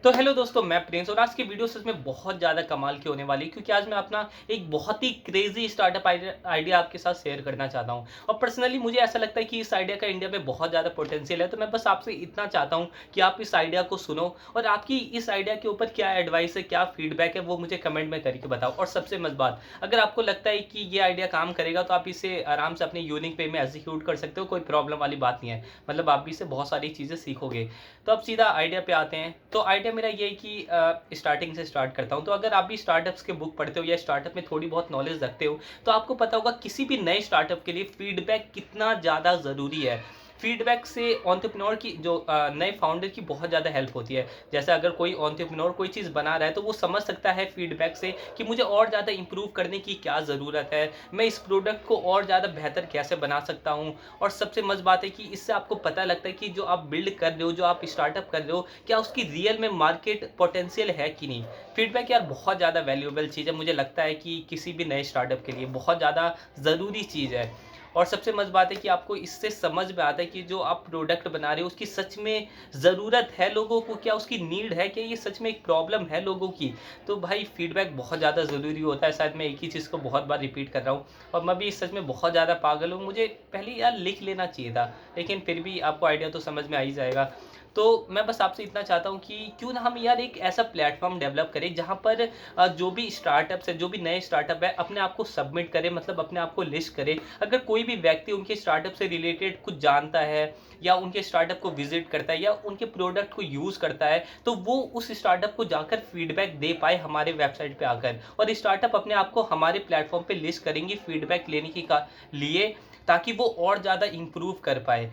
तो हेलो दोस्तों, मैं प्रिंस और आज की वीडियो सच में बहुत ज़्यादा कमाल की होने वाली है क्योंकि आज मैं अपना एक बहुत ही क्रेजी स्टार्टअप आइडिया आपके साथ शेयर करना चाहता हूं। और पर्सनली मुझे ऐसा लगता है कि इस आइडिया का इंडिया में बहुत ज़्यादा पोटेंशियल है। तो मैं बस आपसे इतना चाहता हूं कि आप इस आइडिया को सुनो और आपकी इस आइडिया के ऊपर क्या एडवाइस है, क्या फीडबैक है, वो मुझे कमेंट में करके बताओ। और सबसे मस्त बात, अगर आपको लगता है कि ये आइडिया काम करेगा तो आप इसे आराम से अपने यूनिक पे में एग्जीक्यूट कर सकते हो, कोई प्रॉब्लम वाली बात नहीं है। मतलब आप भी इससे बहुत सारी चीज़ें सीखोगे। तो अब सीधा आइडिया पे आते हैं। तो आइडिया मेरा ये है कि स्टार्टिंग से स्टार्ट करता हूँ। तो अगर आप भी स्टार्टअप्स के बुक पढ़ते हो या स्टार्टअप में थोड़ी बहुत नॉलेज रखते हो तो आपको पता होगा किसी भी नए स्टार्टअप के लिए फीडबैक कितना ज़्यादा ज़रूरी है। फीडबैक से एंटरप्रेन्योर की जो नए फाउंडर की बहुत ज़्यादा हेल्प होती है। जैसे अगर कोई एंटरप्रेन्योर कोई चीज़ बना रहा है तो वो समझ सकता है फीडबैक से कि मुझे और ज़्यादा इंप्रूव करने की क्या ज़रूरत है, मैं इस प्रोडक्ट को और ज़्यादा बेहतर कैसे बना सकता हूँ। और सबसे मज़ बात है कि इससे आपको पता लगता है कि जो आप बिल्ड कर रहे हो, जो आप स्टार्टअप कर रहे हो, क्या उसकी रियल में मार्केट पोटेंशियल है कि नहीं। फीडबैक यार बहुत ज़्यादा वैल्यूएबल चीज़ है। मुझे लगता है कि किसी भी नए स्टार्टअप के लिए बहुत ज़्यादा ज़रूरी चीज़ है। और सबसे मज़ बात है कि आपको इससे समझ में आता है कि जो आप प्रोडक्ट बना रहे हो उसकी सच में ज़रूरत है लोगों को, क्या उसकी नीड है, क्या ये सच में एक प्रॉब्लम है लोगों की। तो भाई फीडबैक बहुत ज़्यादा ज़रूरी होता है। शायद मैं एक ही चीज़ को बहुत बार रिपीट कर रहा हूँ और मैं भी सच में बहुत ज़्यादा पागल हूँ। मुझे पहले यार लिख लेना चाहिए था, लेकिन फिर भी आपको आइडिया तो समझ में आ ही जाएगा। तो मैं बस आपसे इतना चाहता हूँ कि क्यों ना हम यार एक ऐसा प्लेटफ़ॉर्म डेवलप करें जहाँ पर जो भी स्टार्टअप्स है, जो भी नए स्टार्टअप है, अपने आप को सबमिट करें, मतलब अपने आप को लिस्ट करें। अगर कोई भी व्यक्ति उनके स्टार्टअप से रिलेटेड कुछ जानता है या उनके स्टार्टअप को विज़िट करता है या उनके प्रोडक्ट को यूज़ करता है, तो वो उस स्टार्टअप को जाकर फीडबैक दे पाए हमारे वेबसाइट पे आकर। और स्टार्टअप अपने आप को हमारे प्लेटफ़ॉर्म पे लिस्ट करेंगे फीडबैक लेने की का लिए, ताकि वो और ज़्यादा इम्प्रूव कर पाए।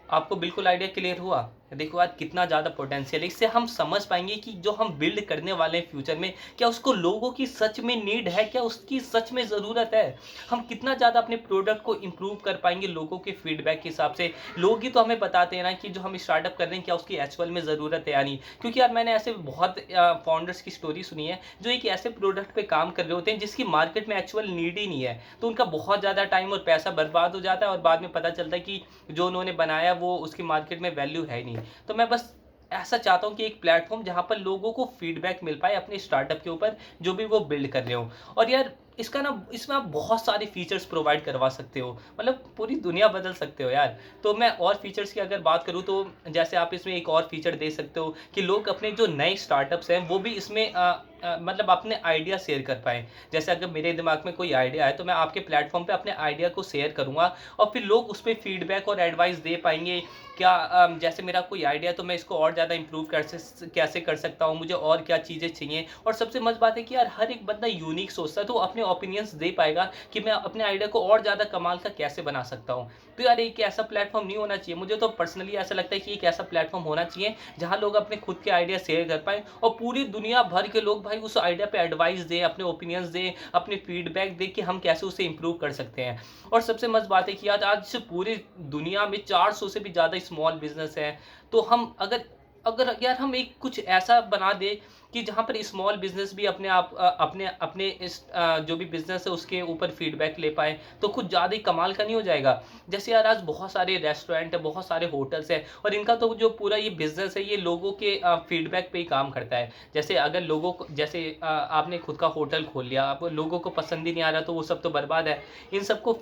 आपको बिल्कुल आइडिया क्लियर हुआ? देखो आज कितना ज़्यादा पोटेंशियल है। इससे हम समझ पाएँगे कि जो हम बिल्ड करने वाले हैं फ्यूचर में, क्या उसको लोगों की सच में नीड है? क्या उसकी सच में ज़रूरत है? हम कितना ज़्यादा अपने प्रोडक्ट को इम्प्रूव कर पाएँगे लोगों के फीडबैक के हिसाब से। लोग ही तो हमें बताते हैं ना कि जो हम स्टार्टअप कर रहे हैं, क्या उसकी एक्चुअल में ज़रूरत है या नहीं। क्योंकि यार मैंने ऐसे बहुत फाउंडर्स की स्टोरी सुनी है, जो एक ऐसे प्रोडक्ट पे काम कर रहे होते हैं जिसकी मार्केट में एक्चुअल नीड ही नहीं है। तो उनका बहुत ज़्यादा टाइम और पैसा बर्बाद हो जाता है और बाद में पता चलता है कि जो उन्होंने बनाया वो उसकी मार्केट में वैल्यू है ही नहीं। तो मैं बस ऐसा चाहता हूँ कि एक प्लेटफ़ॉर्म जहाँ पर लोगों को फीडबैक मिल पाए अपने स्टार्टअप के ऊपर, जो भी वो बिल्ड कर रहे हो। और यार इसका ना इसमें आप बहुत सारे फीचर्स प्रोवाइड करवा सकते हो, मतलब पूरी दुनिया बदल सकते हो यार। तो मैं और फीचर्स की अगर बात करूँ तो जैसे आप इसमें एक और फीचर दे सकते हो कि लोग अपने जो नए स्टार्टअप्स हैं वो भी इसमें मतलब अपने आइडिया शेयर कर पाएँ। जैसे अगर मेरे दिमाग में कोई आइडिया है तो मैं आपके प्लेटफ़ॉर्म पे अपने आइडिया को शेयर करूँगा और फिर लोग उस पे फीडबैक और एडवाइस दे पाएँगे। क्या जैसे मेरा कोई आइडिया है तो मैं इसको और ज़्यादा इम्प्रूव कैसे कर सकता हूँ, मुझे और क्या चीज़ें चाहिए। और सबसे मज़े बात है कि यार हर एक बंदा यूनिक सोचता है, तो वो अपने ओपिनियंस दे पाएगा कि मैं अपने आइडिया को और ज़्यादा कमाल का कैसे बना सकता हूँ। तो यार एक ऐसा प्लेटफ़ॉर्म नहीं होना चाहिए, मुझे तो पर्सनली ऐसा लगता है कि एक ऐसा प्लेटफ़ॉर्म होना चाहिए जहाँ लोग अपने खुद के आइडिया शेयर कर पाएँ और पूरी दुनिया भर के लोग भाई उस आइडिया पे एडवाइस दें, अपने ओपिनियंस दें, अपने फीडबैक दें कि हम कैसे उसे इम्प्रूव कर सकते हैं। और सबसे मज़े बात है कि यार आज पूरी दुनिया में 400 से भी ज़्यादा स्मॉल बिज़नेस हैं। तो हम अगर अगर यार हम एक कुछ ऐसा बना दें कि जहाँ पर स्मॉल बिज़नेस भी अपने आप अपने अपने जो भी बिज़नेस है उसके ऊपर फीडबैक ले पाएँ, तो कुछ ज़्यादा ही कमाल का नहीं हो जाएगा? जैसे यार आज बहुत सारे रेस्टोरेंट हैं, बहुत सारे होटल्स हैं और इनका तो जो पूरा ये बिज़नेस है ये लोगों के फीडबैक पे ही काम करता है। जैसे अगर लोगों को जैसे आपने खुद का होटल खोल लिया, अब लोगों को पसंद ही नहीं आ रहा तो वो सब तो बर्बाद है। इन सबको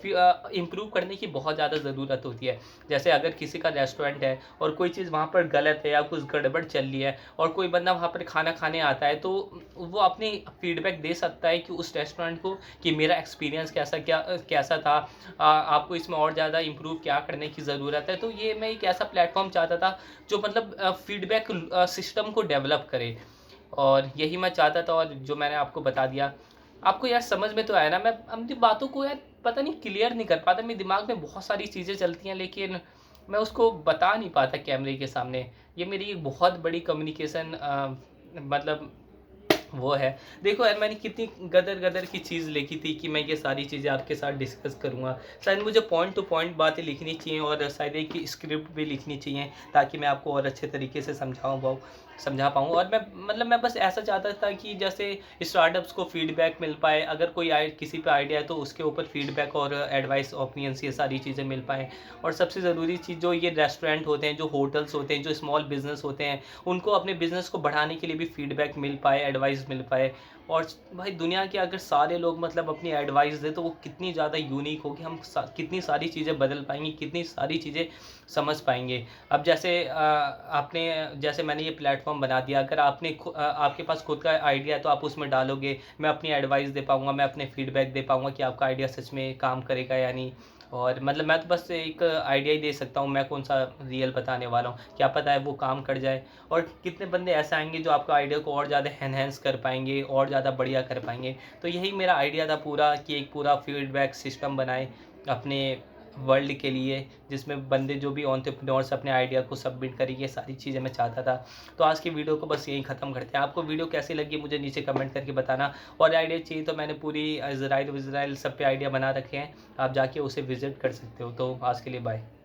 इम्प्रूव करने की बहुत ज़्यादा ज़रूरत होती है। जैसे अगर किसी का रेस्टोरेंट है और कोई चीज़ वहाँ पर गलत है या कुछ गड़बड़ चल रही है और कोई बंदा वहाँ पर खाना खाने आता है, तो वो अपनी फीडबैक दे सकता है कि उस रेस्टोरेंट को कि मेरा एक्सपीरियंस कैसा था, आपको इसमें और ज़्यादा इम्प्रूव क्या करने की ज़रूरत है। तो ये मैं एक ऐसा प्लेटफ़ॉर्म चाहता था जो मतलब फीडबैक सिस्टम को डेवलप करे और यही मैं चाहता था और जो मैंने आपको बता दिया। आपको यार समझ में तो आया ना? मैं अपनी बातों को यार पता नहीं क्लियर नहीं कर पाता, मेरे दिमाग में बहुत सारी चीज़ें चलती हैं लेकिन मैं उसको बता नहीं पाता कैमरे के सामने। ये मेरी एक बहुत बड़ी कम्युनिकेशन मतलब वो है। देखो यार मैंने कितनी गदर-गदर की चीज़ लिखी थी कि मैं ये सारी चीज़ें आपके साथ डिस्कस करूँगा। शायद मुझे पॉइंट टू पॉइंट बातें लिखनी चाहिए और शायद एक स्क्रिप्ट भी लिखनी चाहिए ताकि मैं आपको और अच्छे तरीके से समझाऊँ पाऊँ। समझा पाऊँ। और मैं बस ऐसा चाहता था कि जैसे स्टार्टअप्स को फीडबैक मिल पाए, अगर कोई किसी पे आइडिया है तो उसके ऊपर फीडबैक और एडवाइस, ओपिनियंस, ये सारी चीज़ें मिल पाएँ। और सबसे ज़रूरी चीज़, जो ये रेस्टोरेंट होते हैं, जो होटल्स होते हैं, जो स्मॉल बिज़नेस होते हैं, उनको अपने बिज़नेस को बढ़ाने के लिए भी फीडबैक मिल पाए, एडवाइस मिल पाए। और भाई दुनिया के अगर सारे लोग मतलब अपनी एडवाइस दें तो वो कितनी ज़्यादा यूनिक होगी, हम कितनी सारी चीज़ें बदल पाएंगे, कितनी सारी चीज़ें समझ पाएंगे। अब जैसे आपने, जैसे मैंने ये प्लेटफॉर्म बना दिया, अगर आपके पास खुद का आइडिया है तो आप उसमें डालोगे, मैं अपनी एडवाइस दे पाऊंगा, मैं अपने फीडबैक दे पाऊंगा कि आपका आइडिया सच में काम करेगा या नहीं। और मतलब मैं तो बस एक आइडिया ही दे सकता हूँ, मैं कौन सा रियल बताने वाला हूँ, क्या पता है वो काम कर जाए। और कितने बंदे ऐसे आएंगे जो आपका आइडिया को और ज़्यादा एनहेंस कर पाएंगे, और ज़्यादा बढ़िया कर पाएंगे। तो यही मेरा आइडिया था पूरा, कि एक पूरा फीडबैक सिस्टम बनाए अपने वर्ल्ड के लिए, जिसमें बंदे जो भी एंटरप्रेन्योर्स अपने आइडिया को सबमिट करेंगे, ये सारी चीज़ें मैं चाहता था। तो आज की वीडियो को बस यहीं ख़त्म करते हैं। आपको वीडियो कैसी लगी मुझे नीचे कमेंट करके बताना। और आइडिया चाहिए तो मैंने पूरी इज़राइल सब पे आइडिया बना रखे हैं, आप जाके उसे विज़िट कर सकते हो। तो आज के लिए बाय।